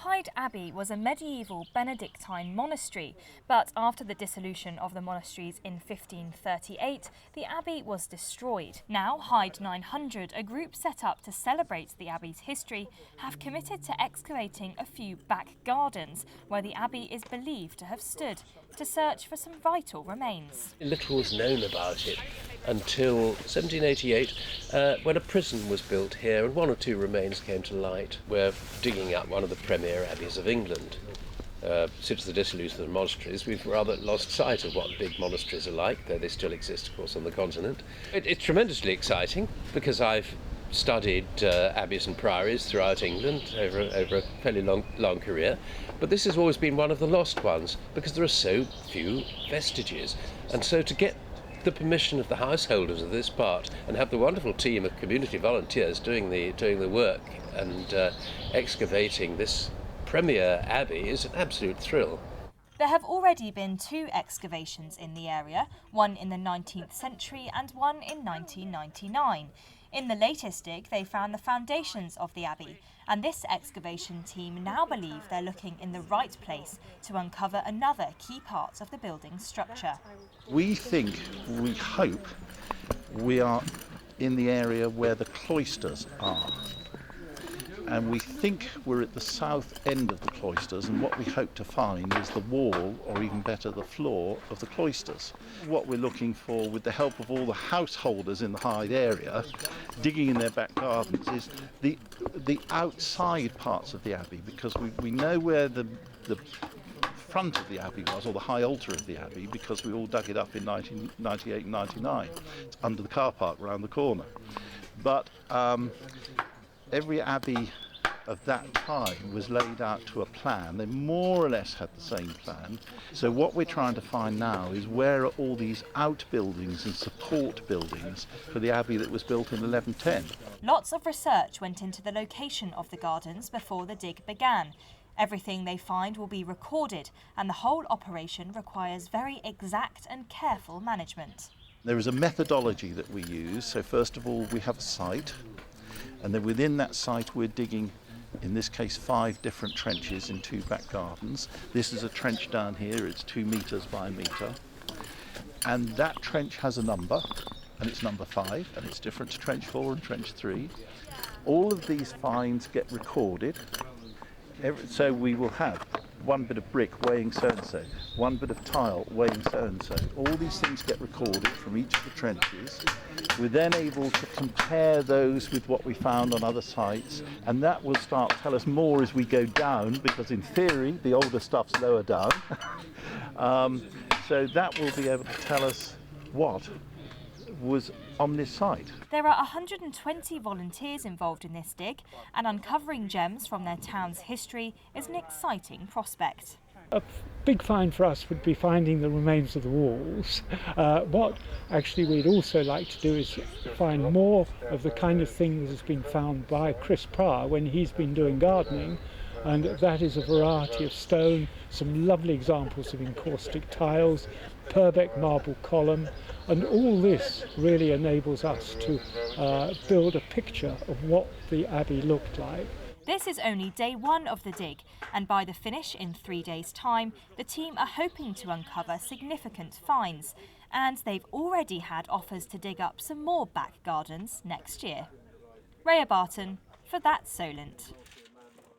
Hyde Abbey was a medieval Benedictine monastery, but after the dissolution of the monasteries in 1538, the abbey was destroyed. Now, Hyde 900, a group set up to celebrate the abbey's history, have committed to excavating a few back gardens where the abbey is believed to have stood, to search for some vital remains. Little was known about it until 1788, when a prison was built here and one or two remains came to light. We're digging up one of the premier abbeys of England. Since the dissolution of the monasteries, we've rather lost sight of what big monasteries are like, though they still exist, of course, on the continent. It's tremendously exciting because I've studied abbeys and priories throughout England over a fairly long career, but this has always been one of the lost ones because there are so few vestiges. And so to get the permission of the householders of this part and have the wonderful team of community volunteers doing the work and excavating this premier abbey is an absolute thrill. There have already been 2 excavations in the area, one in the 19th century and one in 1999. In the latest dig, they found the foundations of the abbey, and this excavation team now believe they're looking in the right place to uncover another key part of the building's structure. We hope we are in the area where the cloisters are. And we think we're at the south end of the cloisters, and what we hope to find is the wall, or even better, the floor of the cloisters. What we're looking for, with the help of all the householders in the Hyde area, digging in their back gardens, is the outside parts of the abbey, because we know where the front of the abbey was, or the high altar of the abbey, because we all dug it up in 1998 and 99. It's under the car park around the corner. But every abbey of that time was laid out to a plan. They more or less had the same plan. So what we're trying to find now is where are all these outbuildings and support buildings for the abbey that was built in 1110. Lots of research went into the location of the gardens before the dig began. Everything they find will be recorded, and the whole operation requires very exact and careful management. There is a methodology that we use. So first of all, we have a site, and then within that site we're digging, in this case, 5 different trenches in 2 back gardens. This is a trench down here, it's 2 metres by a metre. And that trench has a number, and it's number 5, and it's different to trench 4 and trench 3. All of these finds get recorded. So we will have 1 bit of brick weighing so-and-so, 1 bit of tile weighing so-and-so. All these things get recorded from each of the trenches. We're then able to compare those with what we found on other sites, and that will start to tell us more as we go down, because in theory the older stuff's lower down. So that will be able to tell us what was on this site. There are 120 volunteers involved in this dig, and uncovering gems from their town's history is an exciting prospect. A big find for us would be finding the remains of the walls. What actually we'd also like to do is find more of the kind of thing that has been found by Chris Pryor when he's been doing gardening, and that is a variety of stone, some lovely examples of encaustic tiles, Purbeck marble column, and all this really enables us to build a picture of what the abbey looked like. This is only day 1 of the dig, and by the finish in 3 days' time, the team are hoping to uncover significant finds, and they've already had offers to dig up some more back gardens next year. Rhea Barton for That's Solent.